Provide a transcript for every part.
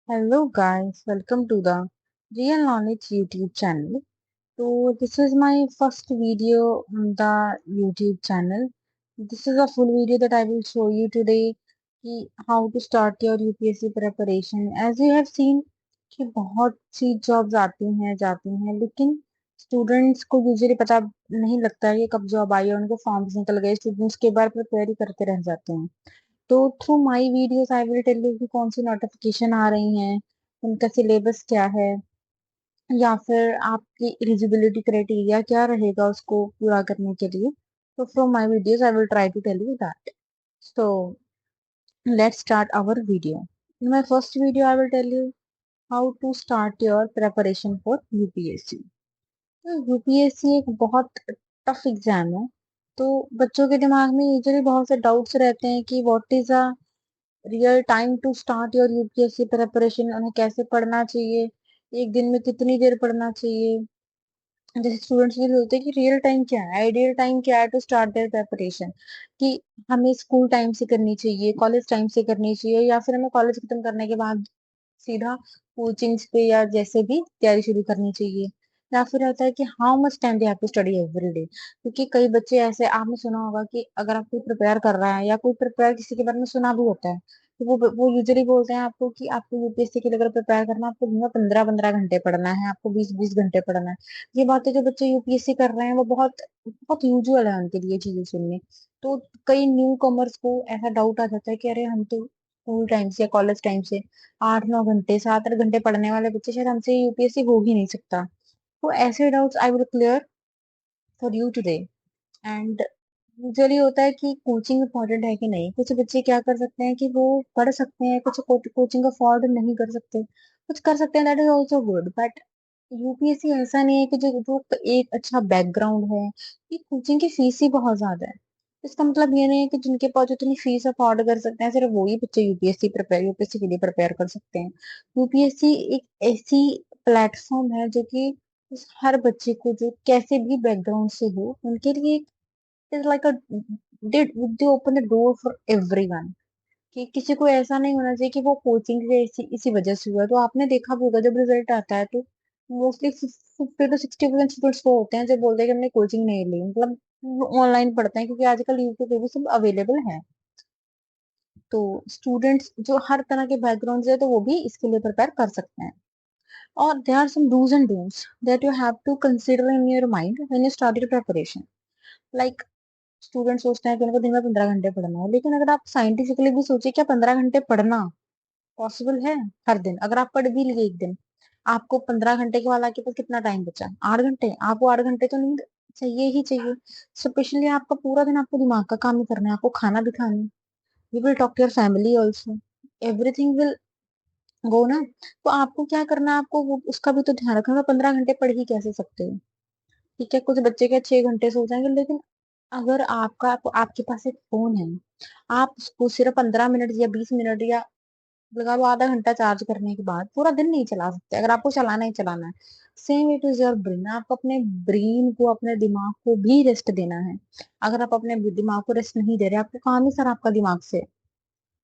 Hello guys, welcome to the Real Knowledge YouTube channel. So this is my first video on the YouTube channel. This is a full video that I will show you today कि how to start your UPSC preparation. As you have seen कि बहुत सी jobs आती हैं जाती हैं लेकिन students को usually पता नहीं लगता है कि कब जॉब आई है, उनके फॉर्म्स निकल गए, स्टूडेंट्स के बार प्रिपेयर ही करते रह जाते हैं। तो through my videos I will tell you कि कौन सी नोटिफिकेशन आ रही हैं, उनका सिलेबस क्या है, या फिर आपकी एलिजिबिलिटी क्राइटेरिया क्या रहेगा उसको पूरा करने के लिए। तो from my videos I will try to tell you that. So let's start our video. In my first video I will tell you how to start your preparation for UPSC. तो UPSC एक बहुत tough exam है। तो बच्चों के दिमाग में usually बहुत से डाउट्स रहते हैं कि what is a real time to start your UPSC preparation, उन्हें कैसे पढ़ना चाहिए, एक दिन में कितनी देर पढ़ना चाहिए। जैसे स्टूडेंट्स ये बोलते हैं कि रियल टाइम क्या है, आइडियल टाइम क्या है टू स्टार्ट देयर प्रिपरेशन, कि हमें स्कूल टाइम से करनी चाहिए, कॉलेज टाइम से करनी चाहिए, या फिर हमें कॉलेज खत्म करने के बाद सीधा कोचिंग्स पे या जैसे भी तैयारी शुरू करनी चाहिए। या फिर रहता है कि how much time they have to study every day, क्योंकि कई बच्चे ऐसे आपने सुना होगा कि अगर आप कोई प्रिपेयर कर रहा है या कोई प्रिपेयर किसी के बारे में सुना भी होता है, तो वो यूजुअली बोलते हैं आपको कि आपको यूपीएससी के लिए अगर प्रिपेयर करना है, आपको दिन में 15-15 घंटे पढ़ना है, आपको 20-20 घंटे पढ़ना है। ये बातें जो बच्चे यूपीएससी कर रहे हैं वो बहुत बहुत यूजुअल है उनके लिए चीजें सुनने। तो कई न्यू कमर्स को ऐसा डाउट आ जाता है कि अरे हम तो स्कूल टाइम से या कॉलेज टाइम से 8-9 घंटे 7-8 घंटे पढ़ने वाले बच्चे, शायद हमसे यूपीएससी हो ही नहीं सकता। तो ऐसे doubts I will clear for you today. And usually होता है कि कोचिंग इम्पोर्टेंट है कि नहीं। कुछ बच्चे क्या कर सकते हैं कि वो पढ़ सकते हैं, कुछ कोचिंग अफोर्ड नहीं कर सकते, कुछ कर सकते हैं, that is also good. But UPSC ऐसा नहीं है कि जो एक अच्छा बैकग्राउंड है, कि कोचिंग की फीस ही बहुत ज्यादा है। इसका मतलब ये नहीं है कि जिनके पास जितनी फीस अफोर्ड कर सकते हैं सिर्फ वही बच्चे यूपीएससी के लिए प्रिपेयर कर सकते हैं। यूपीएससी एक ऐसी प्लेटफॉर्म है जो कि हर बच्चे को, जो कैसे भी बैकग्राउंड से हो, उनके लिए is like a they open the door for everyone. कि किसी को ऐसा नहीं होना चाहिए कि वो कोचिंग से इसी वजह से हुआ। तो आपने देखा भी होगा जब रिजल्ट आता है तो मोस्टली 50 to 60% स्टूडेंट्स वो होते हैं जो बोलते हैं कि हमने कोचिंग नहीं ली, मतलब ऑनलाइन पढ़ते हैं, क्योंकि आजकल यूट्यूब पे भी सब अवेलेबल है। तो स्टूडेंट्स जो हर तरह के बैकग्राउंड से है तो वो भी इसके लिए प्रिपेयर कर सकते हैं। और there are some dos and don'ts that you have to consider in your mind when you start your preparation. Like student सोचते हैं कि उनको दिन में 15 घंटे पढ़ना है, लेकिन अगर आप साइंटिफिकली भी सोचिए, क्या 15 घंटे पढ़ना पॉसिबल है हर दिन? अगर आप पढ़ भी लिए एक दिन, आपको 15 घंटे के बाद आपके पास कितना टाइम बचा? 8 घंटे। आपको 8 घंटे तो नींद चाहिए ही चाहिए। स्पेशली आपका पूरा दिन आपको दिमाग का काम ही करना है, आपको खाना भी खाना है, you will talk to your family also, everything will go ना। तो आपको क्या करना है, आपको उसका भी तो ध्यान रखना है। 15 घंटे पढ़ ही कैसे सकते हो? ठीक है, कुछ बच्चे क्या 6 घंटे सो जाएंगे, लेकिन अगर आपके पास एक फोन है, आप उसको सिर्फ 15 मिनट या 20 मिनट या लगा लो आधा घंटा चार्ज करने के बाद पूरा दिन नहीं चला सकते। अगर आपको चलाना ही चलाना है, same it is your brain. आपको अपने ब्रेन को, अपने दिमाग को भी रेस्ट देना है। अगर आप अपने दिमाग को रेस्ट नहीं दे रहे, आपको काम ही सर आपका दिमाग से।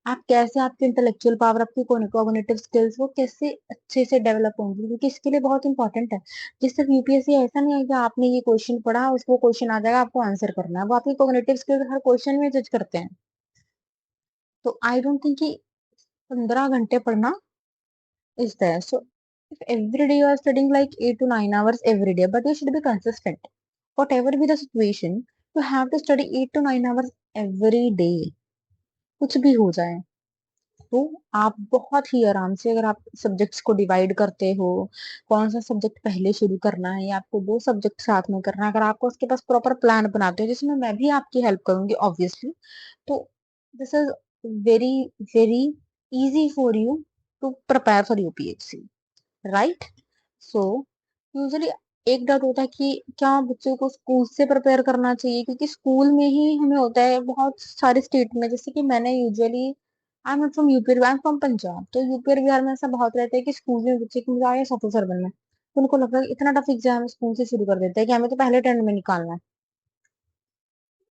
आप कैसे, आपकी इंटेलेक्चुअल पावर, आपकी कॉग्निटिव स्किल्स वो कैसे अच्छे से डेवलप होंगी, क्योंकि इसके लिए बहुत इंपॉर्टेंट है। जिस तक यूपीएससी ऐसा नहीं है कि आपने ये क्वेश्चन पढ़ा, उसको क्वेश्चन आ जाएगा, आपको आंसर करना है। वो आपकी कॉग्निटिव स्किल्स हर क्वेश्चन में जज करते हैं। तो आई डोंट थिंक कि 15 घंटे पढ़ना is there. So if every day you are studying like 8 to 9 hours every day, but you should be consistent. Whatever be the situation, you have to study 8 to 9 hours every day. कुछ भी हो जाए तो आप बहुत ही आराम से, अगर आप सब्जेक्ट्स को डिवाइड करते हो, कौन सा सब्जेक्ट पहले शुरू करना है या आपको दो सब्जेक्ट साथ में करना है, अगर आपको उसके पास प्रॉपर प्लान बनाते हो जिसमें मैं भी आपकी हेल्प करूंगी ऑब्वियसली, तो this is very very easy for you to prepare for UPSC, right? So usually एक डाउट होता है कि क्या बच्चों को स्कूल से प्रिपेयर करना चाहिए, क्योंकि स्कूल में ही हमें होता है बहुत सारे स्टेट में। जैसे कि मैंने usually, I am not from UP, I am from Punjab, तो यूपी और बिहार में ऐसा बहुत रहता है कि स्कूल में बच्चे को मुझे आईएएस ऑफिसर बनना है, तो उनको लगता है कि इतना टफ एग्जाम स्कूल से शुरू कर देते हैं कि हमें तो पहले अटेम्प्ट में निकालना है।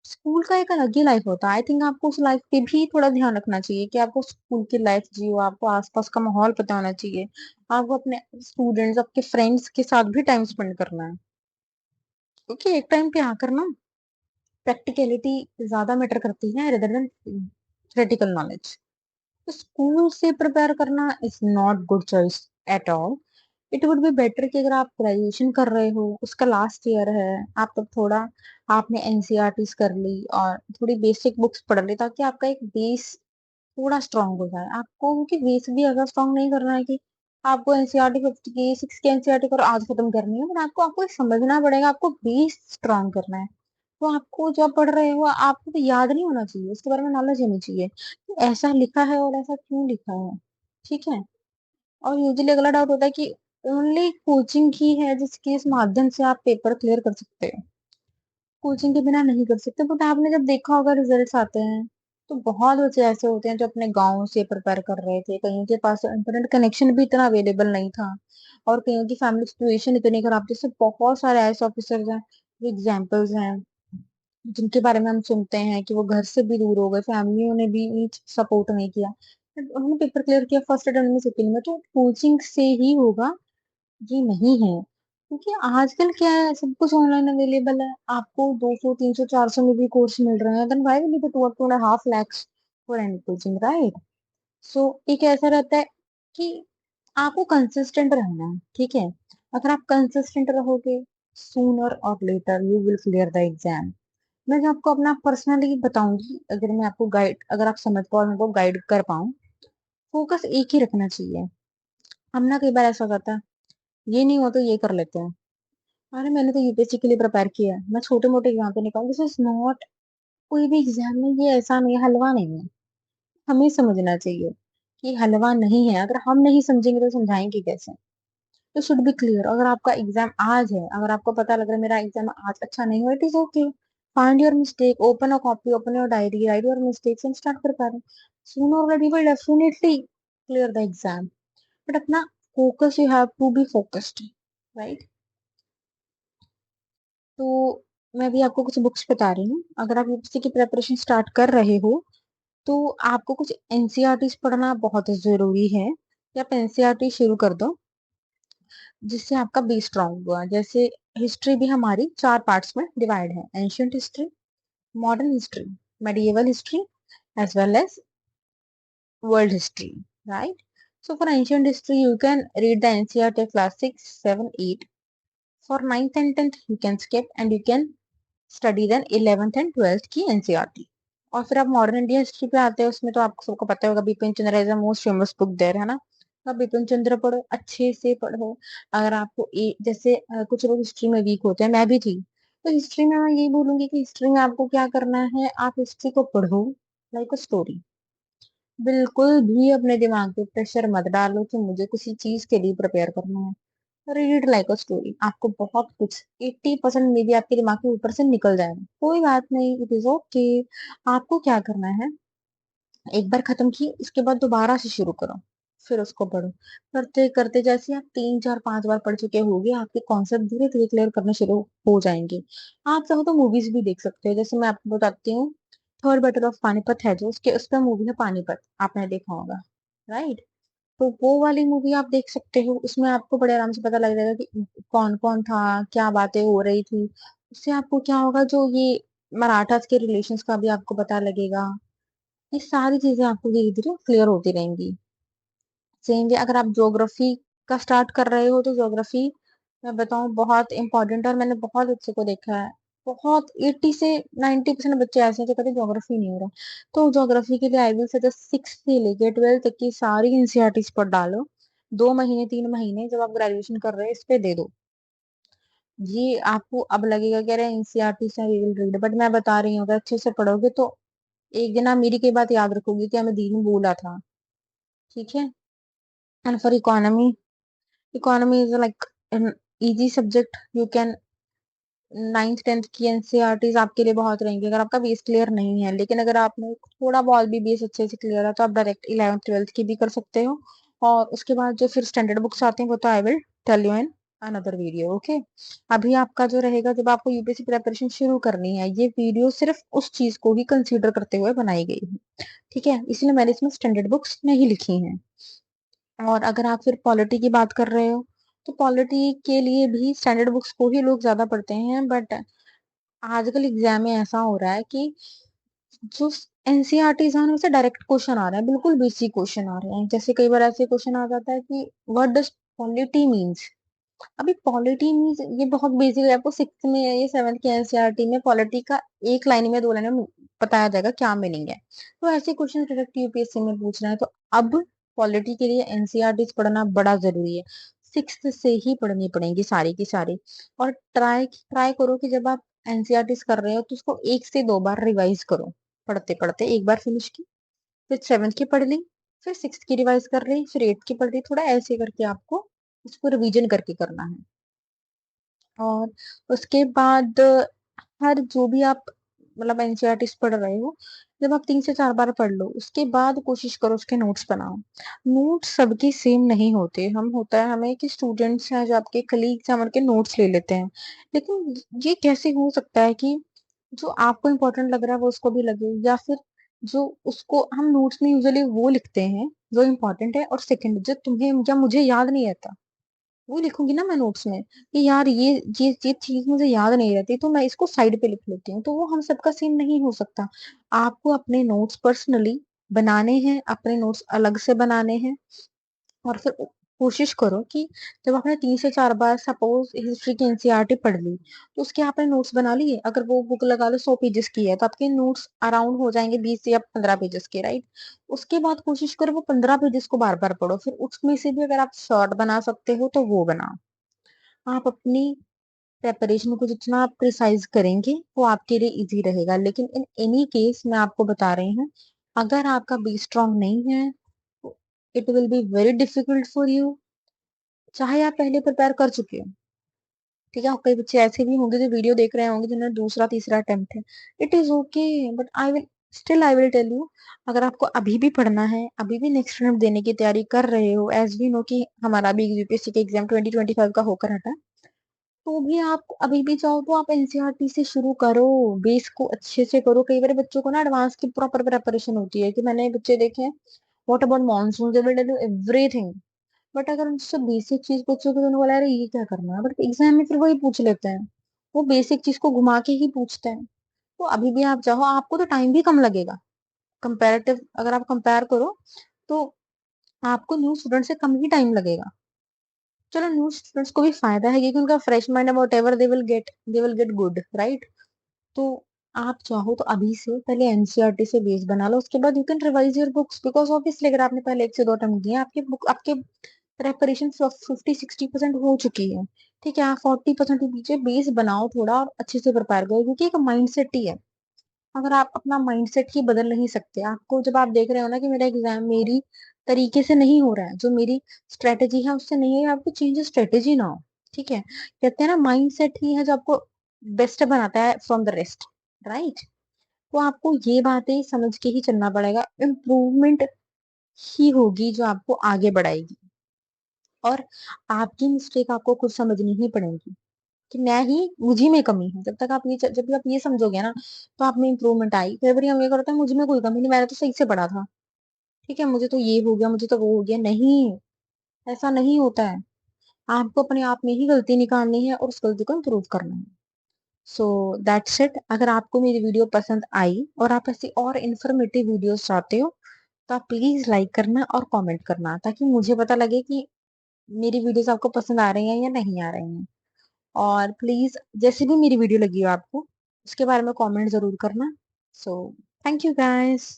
स्कूल का एक अलग ही लाइफ होता है। आई थिंक आपको उस लाइफ पे भी थोड़ा ध्यान रखना चाहिए कि आपको स्कूल की लाइफ जियो, आपको आसपास का माहौल पता होना चाहिए, आपको अपने स्टूडेंट्स, आपके फ्रेंड्स के साथ भी टाइम स्पेंड करना है। क्योंकि एक टाइम पे आकर ना प्रैक्टिकलिटी ज्यादा मैटर करती है रेदर देन थ्योरेटिकल नॉलेज। तो स्कूल से प्रिपेयर करना is not good choice at all. It would be better कि अगर आप ग्रेजुएशन कर रहे हो, उसका लास्ट ईयर है, आप तब थोड़ा आपने एनसीईआरटीज कर ली और थोड़ी बेसिक बुक्स पढ़ ली, ताकि आपका एक बेस थोड़ा स्ट्रांग हो जाए। आपको क्योंकि बेस भी अगर स्ट्रांग नहीं करना है कि आपको एनसीईआरटी 50 की 6 की एनसीईआरटी कर आज खत्म करनी है, बट आपको समझना पड़ेगा, आपको बेस स्ट्रांग करना है। तो आपको जो आप पढ़ रहे हो आपको तो याद नहीं होना चाहिए, उसके बारे में नॉलेज होनी चाहिए कि ऐसा लिखा है और ऐसा क्यों लिखा है। ठीक है। और यूजुअली अगला डाउट होता है कि ओनली कोचिंग ही है जिसके इस माध्यम से आप पेपर क्लियर कर सकते हो, कोचिंग के बिना नहीं कर सकते। बट आपने जब देखा होगा रिजल्ट्स आते हैं, तो बहुत बच्चे ऐसे होते हैं जो अपने गांव से प्रिपेयर कर रहे थे, कईयों के पास इंटरनेट कनेक्शन भी इतना अवेलेबल नहीं था, और कईयों की फैमिली सिचुएशन इतनी खराब थी। जैसे बहुत सारे ऐसे ऑफिसर्स हैं, जो एग्जाम्पल्स हैं, जिनके बारे में हम सुनते हैं कि वो घर से भी दूर हो गए, फैमिलियों ने भी सपोर्ट नहीं किया, but उन्होंने पेपर क्लियर किया फर्स्ट अटेम्प्ट में, सेकंड में। तो कोचिंग से ही होगा, ये नहीं है। क्योंकि आजकल क्या है, सब कुछ ऑनलाइन अवेलेबल है, आपको 200 300 400 में भी कोर्स मिल रहे हैं, then why will you pay 2.5 lakhs for any coaching, right? So एक ऐसा रहता है कि आपको कंसिस्टेंट रहना है। ठीक है। अगर आप कंसिस्टेंट रहोगे, सूनर और later you will clear the exam. मैं जो आपको अपना पर्सनली बताऊंगी, अगर मैं आपको गाइड, अगर आप समझ पाओ, मेरे को गाइड कर पाऊँ, फोकस एक ही रखना चाहिए। हम ना कई बार ऐसा होता है, ये नहीं हो तो ये कर लेते हैं। अरे मैंने तो यूपीएससी के लिए प्रिपेयर किया है, मैं छोटे मोटे एग्जाम पे नहीं कहूँ, दिस इज नॉट, कोई भी एग्जाम में ये ऐसा नहीं है, हलवा नहीं है। हमें समझना चाहिए कि हलवा नहीं है। अगर हम नहीं समझेंगे तो समझाएंगे कैसे? तो शुड बी क्लियर। अगर आपका एग्जाम आज है, अगर आपको पता लग रहा है मेरा एग्जाम आज अच्छा नहीं हुआ, it is okay, find your mistake, open a copy, open your diary, write your mistakes and start preparing. Sooner और later you will definitely clear the exam. But अपना focus, you have to be focused, right? तो मैं भी आपको कुछ books बता रही हूँ। अगर आप यूपीएससी की प्रिपरेशन स्टार्ट कर रहे हो, तो आपको कुछ एनसीईआरटी पढ़ना बहुत जरूरी है, कि आप एनसीईआरटी शुरू कर दो, जिससे आपका बेस स्ट्रांग हुआ। जैसे हिस्ट्री भी हमारी 4 पार्ट्स में डिवाइड है: ancient history, modern history, medieval history, as well as world history, right? So for ancient history you can read the NCERT class 6 7 8. For ninth and 10th you can skip and you can study then 11th and 12th की NCERT. और फिर आप modern India history पे आते हैं, उसमें तो आपको सबको पता होगा, Bipin Chandra is the most famous book there, है ना? तो आप बिपिन चंद्र पढ़ो, अच्छे से पढ़ो। अगर आपको जैसे कुछ लोग हिस्ट्री में वीक होते हैं, मैं भी थी, तो हिस्ट्री में मैं यही बोलूंगी कि हिस्ट्री में आपको क्या करना है, आप हिस्ट्री को पढ़ो लाइक अ स्टोरी। बिल्कुल भी अपने दिमाग पे प्रेशर मत डालो कि मुझे किसी चीज के लिए प्रिपेयर करना है। रीड लाइक अ स्टोरी, आपको बहुत कुछ 80% में भी आपके दिमाग के ऊपर से निकल जाएगा, कोई बात नहीं, इट इज ओके। आपको क्या करना है, एक बार खत्म की उसके बाद दोबारा से शुरू करो, फिर उसको पढ़ो। करते करते जैसे आप 3 4 5 बार पढ़ चुके होगे, आपके कॉन्सेप्ट धीरे धीरे क्लियर करने शुरू हो जाएंगे। आप चाहो तो मूवीज भी देख सकते हो, जैसे मैं आपको बताती हूँ, थर्ड बैटल ऑफ पानीपत है जो, उसके उसका मूवी है पानीपत, आपने देखा होगा, राइट? तो वो वाली मूवी आप देख सकते हो, उसमें आपको बड़े आराम से पता लग जाएगा कि कौन कौन था, क्या बातें हो रही थी। उससे आपको क्या होगा, जो ये मराठास के रिलेशंस का भी आपको पता लगेगा। ये सारी चीजें आपको धीरे धीरे क्लियर होती रहेंगी। सेम वे अगर आप ज्योग्राफी का स्टार्ट कर रहे हो, तो ज्योग्राफी मैं बताऊं बहुत इंपॉर्टेंट है, और मैंने बहुत बच्चे को देखा है, बहुत 80 से 90% बच्चे ऐसे हैं जो कहते हैं ज्योग्राफी नहीं हो रहा। तो ज्योग्राफी के लिए आई विल सजेस्ट 6 से लेके 12 तक की सारी एनसीईआरटी पढ़ डालो। 2 महीने 3 महीने जब आप ग्रेजुएशन कर रहे हैं इस पे दे दो। ये आपको अब लगेगा कि अरे एनसीईआरटी से वी विल रीड, बट मैं बता रही हूँ अगर अच्छे से पढ़ोगे तो एक दिन आप मेरी की बात याद रखोगे कि हमें दीन बोला था। ठीक है। And for economy, economy is like an easy subject, you can, 9th 10th की एनसीईआरटीज आपके लिए बहुत रहेंगी अगर आपका बेस क्लियर नहीं है। लेकिन अगर आपने थोड़ा बहुत भी बेस अच्छे से क्लियर है, तो आप डायरेक्ट 11th 12th की भी कर सकते हो। और उसके बाद जो फिर स्टैंडर्ड बुक्स आते हैं वो तो I will tell you in another video. Okay, अभी आपका जो रहेगा, जब आपको यूपीएससी प्रिपरेशन शुरू करनी है, ये वीडियो सिर्फ उस चीज को ही कंसीडर करते हुए बनाई गई है। ठीक है, इसलिए मैंने इसमें स्टैंडर्ड बुक्स नहीं लिखी हैं। और अगर आप फिर पॉलिटी की बात कर रहे हो, तो पॉलिटी के लिए भी स्टैंडर्ड बुक्स को ही लोग ज्यादा पढ़ते हैं। बट आजकल एग्जाम में ऐसा हो रहा है कि जो एनसीईआरटी है उससे डायरेक्ट क्वेश्चन आ रहे हैं, बिल्कुल बेसिक क्वेश्चन आ रहे हैं। जैसे कई बार ऐसे क्वेश्चन आ जाता है कि व्हाट डज पॉलिटी मीन्स। अभी पॉलिटी मीन्स ये बहुत बेसिक है, आपको सिक्स में या ये सेवन्थ के एनसीईआरटी में पॉलिटी का एक लाइन में, दो लाइन में बताया जाएगा क्या मीनिंग है। तो ऐसे क्वेश्चन डायरेक्ट यूपीएससी में पूछ रहे हैं, तो अब पॉलिटी के लिए एनसीईआरटी पढ़ना बड़ा जरूरी है। सिक्स से ही पढ़नी पड़ेगी सारी की सारी। और ट्राई ट्राई करो कि जब आप एनसीईआरटी कर रहे हो तो उसको एक से दो बार रिवाइज करो। पढ़ते पढ़ते एक बार फिनिश की, फिर सेवन्थ की पढ़ ली, फिर सिक्स की रिवाइज कर ली, फिर एट्थ की पढ़ ली, थोड़ा ऐसे करके आपको उसको रिवीजन करके करना है। और उसके बाद हर जो भी आप मतलब एनसीईआरटी पढ़ रहे हो, जब आप तीन से चार बार पढ़ लो, उसके बाद कोशिश करो उसके नोट्स बनाओ। नोट्स सबके सेम नहीं होते। हम होता है हमें कि स्टूडेंट्स हैं जो आपके कलीग्स हैं, हम उनके नोट्स ले लेते हैं। लेकिन ये कैसे हो सकता है कि जो आपको इम्पोर्टेंट लग रहा है वो उसको भी लगे, या फिर जो उसको हम नोट्स में यूजुअली वो लिखते हैं जो इम्पोर्टेंट है, और सेकंड जो तुम्हें या मुझे याद नहीं रहता वो लिखूंगी ना मैं नोट्स में कि यार ये चीज मुझे याद नहीं रहती, तो मैं इसको साइड पे लिख लेती हूँ। तो वो हम सबका सेम नहीं हो सकता। आपको अपने नोट्स पर्सनली बनाने हैं, अपने नोट्स अलग से बनाने हैं। और फिर कोशिश करो कि जब आपने तीन से चार बार सपोज हिस्ट्री की एनसीईआरटी पढ़ ली, तो उसके आपने नोट्स बना लिए। अगर वो बुक लगा लो 100 पेजेस की है, तो आपके नोट्स अराउंड हो जाएंगे 20 या 15 पेजेस के, राइट। उसके बाद कोशिश करो वो 15 पेजेस को बार बार पढ़ो, फिर उसमें से भी अगर आप शॉर्ट बना सकते हो तो वो बनाओ। आप अपनी प्रेपरेशन को जितना आप प्रिसाइज करेंगे वो आपके लिए इजी रहेगा। लेकिन इन एनी केस मैं आपको बता रही हूँ, अगर आपका बेस स्ट्रांग नहीं है, it will be very difficult for you, चाहे आप पहले प्रिपेयर कर चुके हो। ठीक है, कई बच्चे ऐसे भी होंगे जो वीडियो देख रहे होंगे जिन्हें दूसरा तीसरा अटेम्प्ट है। It is okay, but I will tell you, अगर आपको अभी भी पढ़ना है, अभी भी नेक्स्ट अटेम्प्ट देने की तैयारी कर रहे हो, एज वी नो कि हमारा भी यूपीएससी के एग्जाम 2025 का होकर हटा, तो भी आप अभी भी चाहो तो आप एनसीईआरटी से शुरू करो। बेस को अच्छे से करो। कई बार बच्चों को ना एडवांस की प्रॉपर प्रेपरेशन होती है, कि मैंने बच्चे देखे हैं, what about monsoon, they will tell you everything. But अगर उनसे बेसिक चीज पूछोगे तो उन्हें बोला, अरे ये क्या करना है, बट एग्जाम में फिर वही पूछ लेते हैं। वो बेसिक चीज को घुमा के ही पूछते हैं। तो अभी भी आप चाहो, आपको तो टाइम भी कम लगेगा। कंपेरेटिव अगर आप कंपेयर करो, तो आपको न्यू स्टूडेंट से कम ही टाइम लगेगा। चलो, न्यू स्टूडेंट्स को भी फायदा है क्योंकि उनका फ्रेश माइंड है, what ever they will get good, right. तो आप चाहो तो अभी से पहले एनसीईआरटी से बेस बना लो, उसके बाद you can revise your books, because obviously अगर आपने पहले एक से दो अटेम्प्ट दिए, आपके बुक आपके प्रेपरेशन 50-60% हो चुकी है। ठीक है, आप 40% के पीछे बेस बनाओ थोड़ा, और अच्छे से प्रिपेयर करो, क्योंकि एक माइंड सेट ही है। अगर आप अपना माइंड सेट ही बदल नहीं सकते, आपको जब आप देख रहे हो ना कि मेरा एग्जाम मेरी तरीके से नहीं हो रहा है, जो मेरी स्ट्रेटेजी है उससे नहीं है, आपको चेंज स्ट्रेटेजी ना हो। ठीक है, कहते हैं ना, माइंड सेट ही है जो आपको बेस्ट बनाता है फ्रॉम द रेस्ट, राइट। तो आपको ये बातें समझ के ही चलना पड़ेगा। इम्प्रूवमेंट ही होगी जो आपको आगे बढ़ाएगी। और आपकी मिस्टेक आपको खुद समझनी ही पड़ेगी कि मैं ही मुझी में कमी है। जब भी आप ये समझोगे ना, तो आप में इम्प्रूवमेंट आई। कई बार हम ये करते हैं, मुझ में कोई कमी नहीं, मैंने तो सही से पढ़ा था, ठीक है, मुझे तो ये हो गया, मुझे तो वो हो गया। नहीं, ऐसा नहीं होता है। आपको अपने आप में ही गलती निकालनी है और उस गलती को इम्प्रूव करना है। So that's it. अगर आपको मेरी वीडियो पसंद आई और आप ऐसी और इन्फॉर्मेटिव वीडियोस चाहते हो, तो आप प्लीज लाइक करना और कमेंट करना, ताकि मुझे पता लगे कि मेरी वीडियोस आपको पसंद आ रही हैं या नहीं आ रही हैं। और प्लीज जैसे भी मेरी वीडियो लगी हो आपको, उसके बारे में कमेंट जरूर करना। So thank you guys.